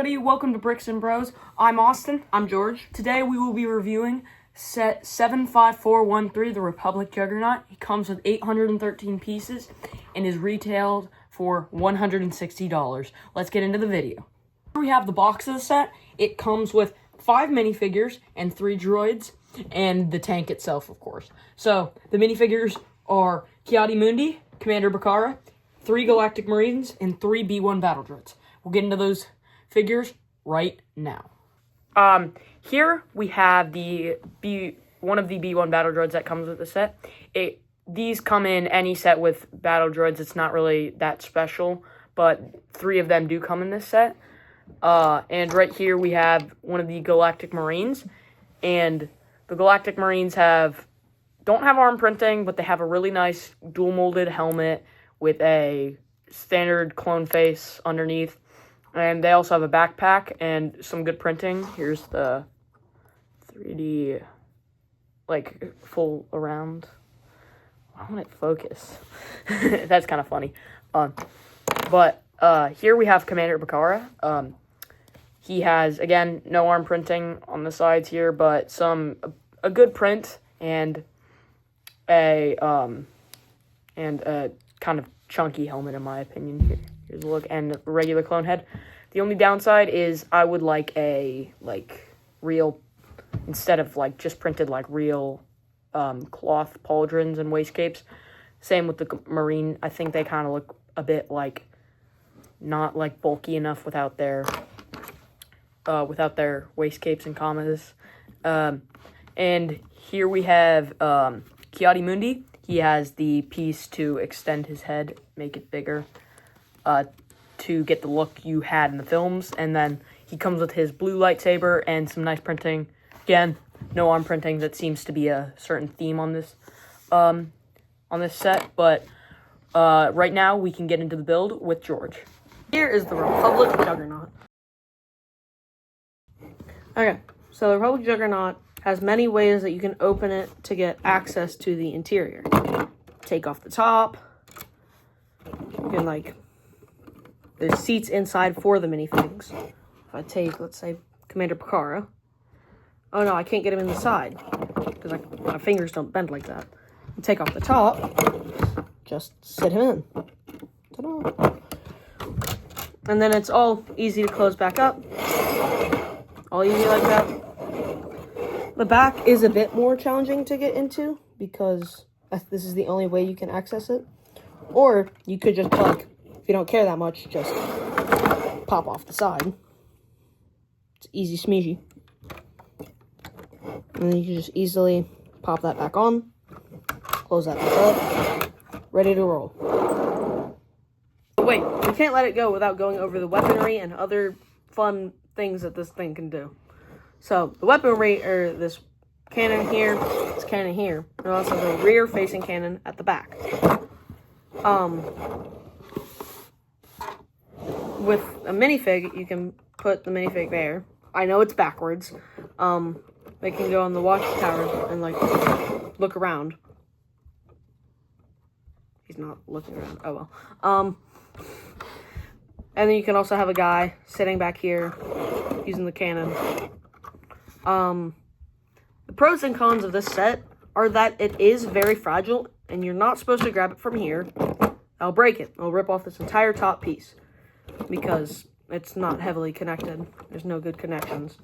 everybody, welcome to Bricks and Bros. I'm Austin. I'm George. Today we will be reviewing set 75413, the Republic Juggernaut. It comes with 813 pieces and is retailed for $160. Let's get into the video. Here we have the box of the set. It comes with 5 minifigures and 3 droids, and the tank itself, of course. So, the minifigures are Ki-Adi-Mundi, Commander Bacara, 3 Galactic Marines, and 3 B-1 battle droids. We'll get into those figures right now. Here we have one of the B-1 battle droids that comes with the set. These come in any set with battle droids. It's not really that special, but 3 of them do come in this set. And right here we have one of the Galactic Marines, and the Galactic Marines don't have arm printing, but they have a really nice dual molded helmet with a standard clone face underneath. And they also have a backpack and some good printing. Here's the 3D, full around. Why won't it focus? That's kind of funny. But here we have Commander Bacara. He has, again, no arm printing on the sides here, but a good print and a kind of chunky helmet, in my opinion. Here's a look, and a regular clone head. The only downside is I would like a real, instead of just printed real cloth pauldrons and waistcapes. Same with the Marine. I think they kind of look a bit not bulky enough without their waistcapes and commas. And here we have Ki-Adi-Mundi. He has the piece to extend his head, make it bigger, to get the look you had in the films. And then he comes with his blue lightsaber and some nice printing. Again, no arm printing. That seems to be a certain theme on this set. But right now, we can get into the build with George. Here is the Republic Juggernaut. Okay, so the Republic Juggernaut has many ways that you can open it to get access to the interior. Take off the top. You can, there's seats inside for the minifigs. If I take, let's say, Commander Bacara. Oh no, I can't get him inside, because my fingers don't bend like that. You take off the top, just sit him in. Ta-da! And then it's all easy to close back up. All easy like that. The back is a bit more challenging to get into, because this is the only way you can access it. Or you could just, if you don't care that much, just pop off the side. It's easy smeezy. And then you can just easily pop that back on, close that back up, ready to roll. But wait, you can't let it go without going over the weaponry and other fun things that this thing can do. So, the weaponry are this cannon here, this cannon here, and also the rear-facing cannon at the back. With a minifig, you can put the minifig there. I know it's backwards. They can go on the watchtower and, look around. He's not looking around. Oh, well. And then you can also have a guy sitting back here using the cannon. The pros and cons of this set are that it is very fragile, and you're not supposed to grab it from here. I'll break it. I'll rip off this entire top piece, because it's not heavily connected. There's no good connections.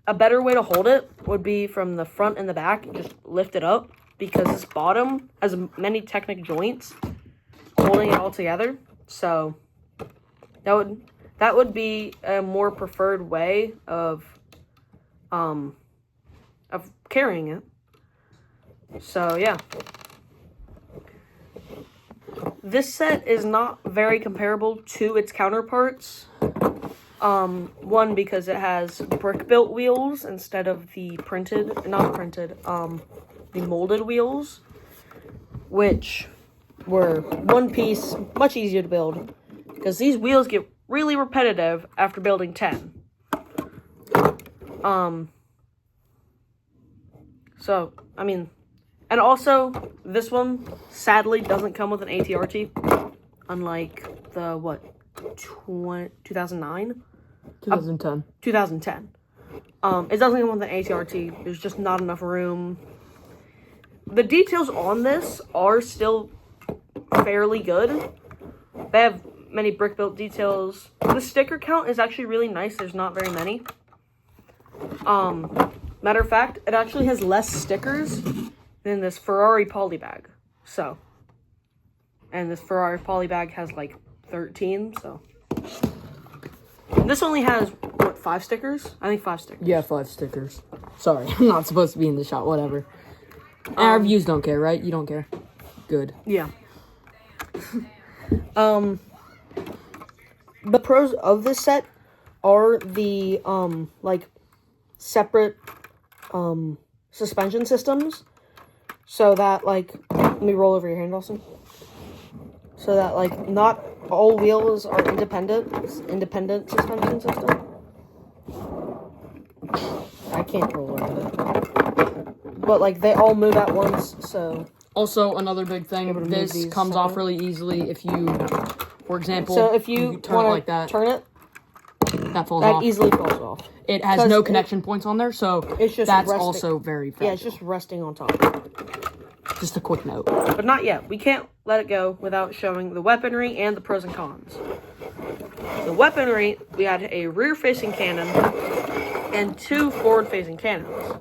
A better way to hold it would be from the front and the back. Just lift it up, because this bottom has many technic joints holding it all together. So that would be a more preferred way of carrying it. So yeah, this set is not very comparable to its counterparts. One, because it has brick-built wheels instead of the the molded wheels, which were one piece, much easier to build, because these wheels get really repetitive after building 10. So, and also, this one, sadly, doesn't come with an ATRT, unlike the, 2009? 2010. 2010. It doesn't come with an ATRT. There's just not enough room. The details on this are still fairly good. They have many brick-built details. The sticker count is actually really nice. There's not very many. Matter of fact, it actually has less stickers than this Ferrari polybag. So, and this Ferrari polybag has like 13, so. This only has, what, 5 stickers? I think 5 stickers. Yeah, 5 stickers. Sorry, I'm not supposed to be in the shot, whatever. Our views don't care, right? You don't care. Good. Yeah. The pros of this set are the, like, separate, suspension systems. So that, like, let me roll over your hand, Austin. So that, like, not all wheels are independent. It's independent suspension system. I can't roll over it. But, like, they all move at once, so. Also, another big thing, this comes off really easily if you, for example, so if you turn it like that. Turn it, that falls off. that easily falls off. It has no connection points on there, so it's just that's resting. also very fragile. Yeah, it's just resting on top. Just a quick note. But not yet. We can't let it go without showing the weaponry and the pros and cons. The weaponry, we had a rear-facing cannon and 2 forward-facing cannons.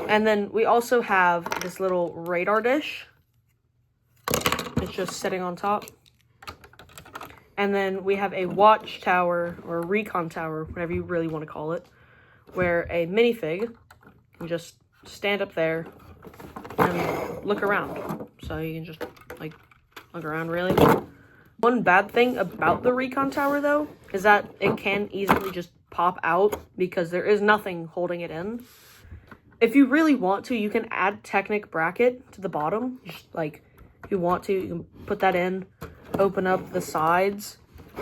And then we also have this little radar dish. It's just sitting on top. And then we have a watchtower, or a recon tower, whatever you really want to call it, where a minifig can just stand up there and look around. So you can just, like, look around, really. One bad thing about the recon tower, though, is that it can easily just pop out because there is nothing holding it in. If you really want to, you can add Technic bracket to the bottom. Just, like, if you want to, you can put that in, open up the sides,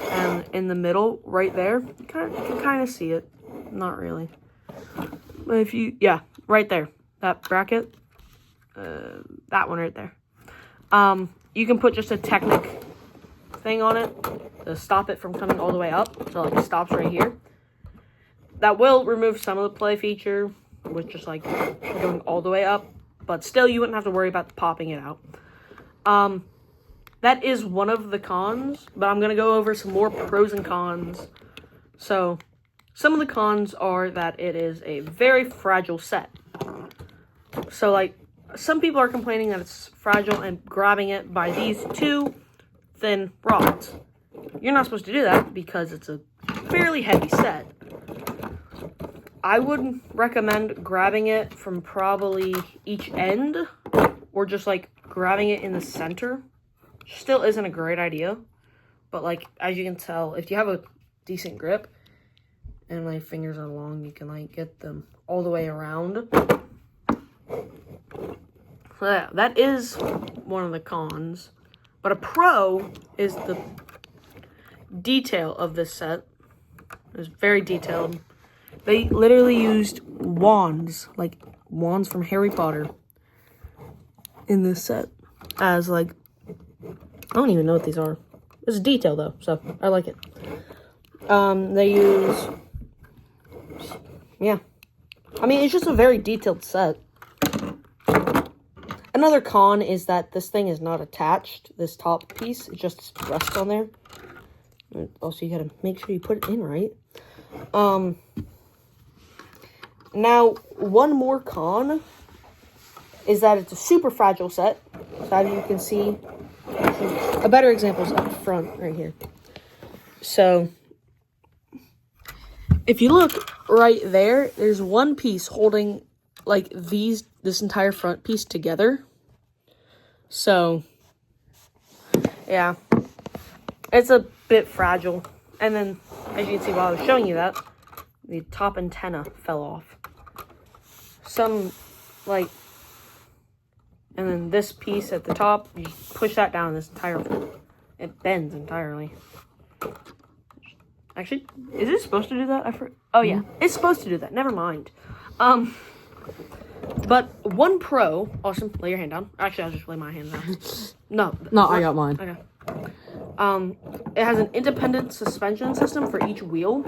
and in the middle, right there, you can kind of see it. Not really. But if you, yeah, right there, that bracket, that one right there. You can put just a Technic thing on it to stop it from coming all the way up. So, like, it stops right here. That will remove some of the play feature with just, like, going all the way up. But still, you wouldn't have to worry about popping it out. That is one of the cons, but I'm going to go over some more pros and cons. So, some of the cons are that it is a very fragile set. So, like, some people are complaining that it's fragile and grabbing it by these 2 thin rods. You're not supposed to do that because it's a fairly heavy set. I would recommend grabbing it from probably each end, or just, like, grabbing it in the center. Still isn't a great idea, but, like, as you can tell, if you have a decent grip and my fingers are long, you can, like, get them all the way around. So yeah, that is one of the cons. But a pro is the detail of this set. It's very detailed. They literally used wands, like wands from Harry Potter, in this set as, like, I don't even know what these are. It's a detail, though, so I like it. They use, yeah. I mean, it's just a very detailed set. Another con is that this thing is not attached, this top piece. It just rests on there. And also, you gotta make sure you put it in right. Now, one more con is that it's a super fragile set. So as you can see, a better example is up front right here. So, if you look right there, there's one piece holding, like, this entire front piece together. So, yeah, it's a bit fragile. And then, as you can see while I was showing you that, the top antenna fell off. Some, like, and then this piece at the top, you push that down, this entire, it bends entirely. Actually, is it supposed to do that? Oh yeah, it's supposed to do that, never mind. But one pro, Austin, lay your hand down. Actually, I'll just lay my hand down. No, I got mine. Okay. It has an independent suspension system for each wheel,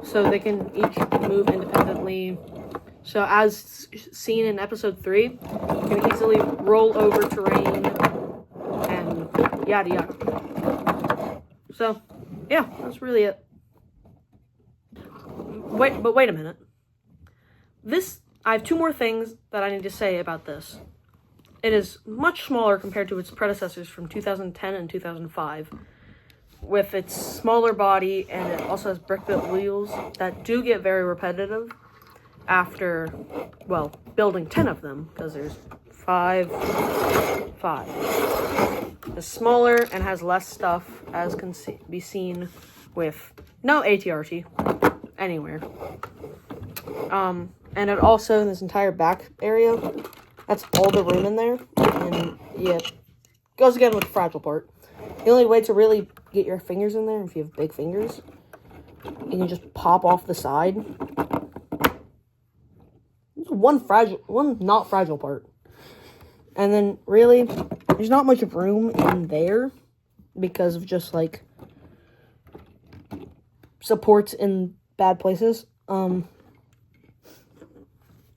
so they can each move independently. So as seen in episode 3, you can easily roll over terrain and yada yada. So, yeah, that's really it. Wait a minute. I have 2 more things that I need to say about this. It is much smaller compared to its predecessors from 2010 and 2005, with its smaller body, and it also has brick-built wheels that do get very repetitive after, well, building 10 of them, because there's 5. It's smaller and has less stuff, as can be seen with no ATRT anywhere. And it also, in this entire back area, that's all the room in there. And yeah, goes again with the fragile part. The only way to really get your fingers in there, if you have big fingers, you can just pop off the side. There's one not fragile part. And then really, there's not much room in there because of just like supports in bad places.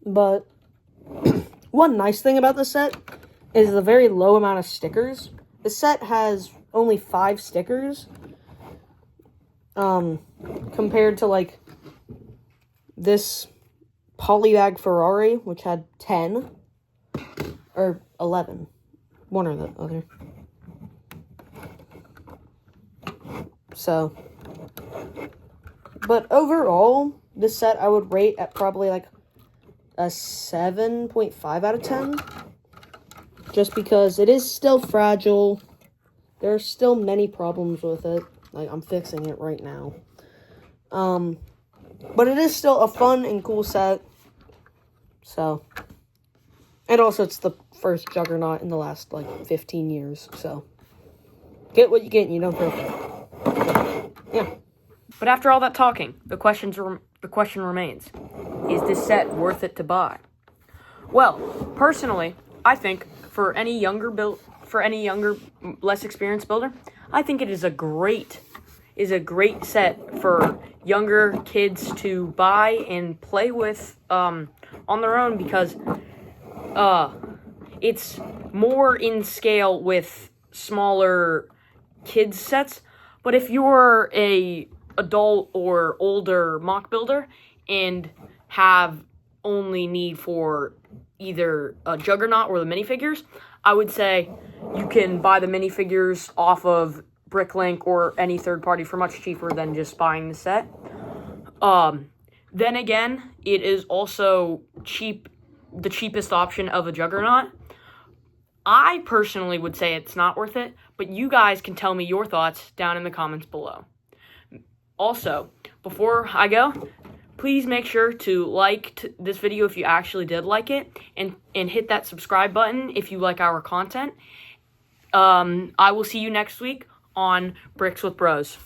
But one nice thing about this set is the very low amount of stickers. The set has only 5 stickers, compared to like this Polybag Ferrari, which had 10 or 11, one or the other. So, but overall, this set I would rate at probably like a 7.5 out of 10, just because it is still fragile. There are still many problems with it. Like, I'm fixing it right now. But it is still a fun and cool set. So, and also it's the first Juggernaut in the last, like, 15 years. So, get what you get and you don't go. Yeah. But after all that talking, the question remains: is this set worth it to buy? Well, personally, I think for any younger, less experienced builder, I think it is a great set for younger kids to buy and play with on their own, because it's more in scale with smaller kids sets. But if you're a adult or older mock builder and have only need for either a Juggernaut or the minifigures, I would say you can buy the minifigures off of Bricklink or any third party for much cheaper than just buying the set. Then again, it is also the cheapest option of a Juggernaut. I personally would say it's not worth it, but you guys can tell me your thoughts down in the comments below. Also, before I go, please make sure to like this video if you actually did like it, and hit that subscribe button if you like our content. I will see you next week on Bricks with Bros.